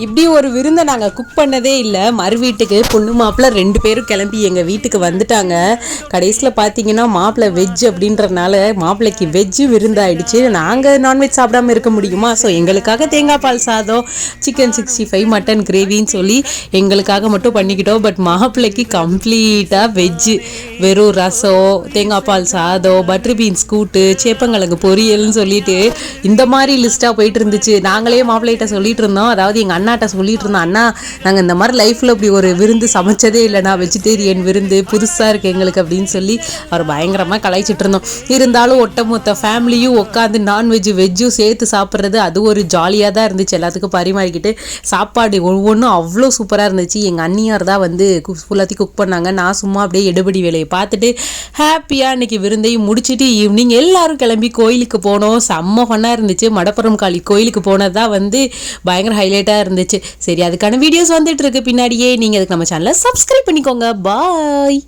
இப்படி ஒரு விருந்தை நாங்கள் குக் பண்ணதே இல்லை. மறு வீட்டுக்கு பொண்ணு மாப்பிள்ளை 2 பேரும் கிளம்பி எங்கள் வீட்டுக்கு வந்துட்டாங்க. கடைசியில் பார்த்தீங்கன்னா மாப்பிள்ளை வெஜ் அப்படின்றனால மாப்பிள்ளைக்கு வெஜ்ஜு விருந்தாயிடுச்சு. நாங்கள் நான்வெஜ் சாப்பிடாம இருக்க முடியுமா? ஸோ எங்களுக்காக தேங்காய் பால் சாதம், சிக்கன் 65, மட்டன் கிரேவின்னு சொல்லி எங்களுக்காக மட்டும் பண்ணிக்கிட்டோம். பட் மாப்பிள்ளைக்கு கம்ப்ளீட்டாக வெஜ்ஜு, வெறும் ரசம், தேங்காய் பால் சாதம், பட்டர் பீன்ஸ் கூட்டு, சேப்பங்கிழங்கு பொரியல்னு சொல்லிட்டு இந்த மாதிரி லிஸ்ட்டாக போயிட்டு இருந்துச்சு. நாங்களே மாப்பிள்ளைகிட்ட சொல்லிட்டு இருந்தோம், அதாவது எங்கள் அண்ணாட்ட சொல்லிட்டு இருந்தோம், அண்ணா நாங்கள் இந்த மாதிரி லைஃப்பில் இப்படி ஒரு விருந்து சமைச்சதே இல்லைண்ணா, வெஜிடேரியன் விருந்து புதுசாக இருக்குது எங்களுக்கு அப்படின்னு சொல்லி அவர் பயங்கரமாக கலாய்ச்சிட்டு இருந்தோம். இருந்தாலும் ஒட்டமொத்த ஃபேமிலியும் உட்காந்து நான்வெஜ்ஜு வெஜ்ஜும் சேர்த்து சாப்பிட்றது அது ஒரு ஜாலியாக தான் இருந்துச்சு. எல்லாத்துக்கும் பரிமாறிக்கிட்டு சாப்பாடு ஒவ்வொன்றும் அவ்வளோ சூப்பராக இருந்துச்சு. எங்கள் அண்ணியார் தான் வந்து ஃபுல்லாத்தையும் குக் பண்ணாங்க. நான் சும்மா அப்படியே எடுபடி வேலையை பார்த்துட்டு ஹாப்பியாக இன்றைக்கி விருந்தையும் முடிச்சுட்டு ஈவினிங் எல்லாரும் கிளம்பி கோயிலுக்கு போனோம். செம்ம ஃபன்னாக இருந்துச்சு. மடப்புறம் காளி கோயிலுக்கு போனது தான் வந்து பயங்கர ஹைலைட்டாக இருந்துச்சு. சரி, அதுக்கான வீடியோஸ் வந்துட்டு இருக்கு பின்னாடியே. நீங்கள் அதுக்கு நம்ம சேனலை சப்ஸ்கிரைப் பண்ணிக்கோங்க. பாய்.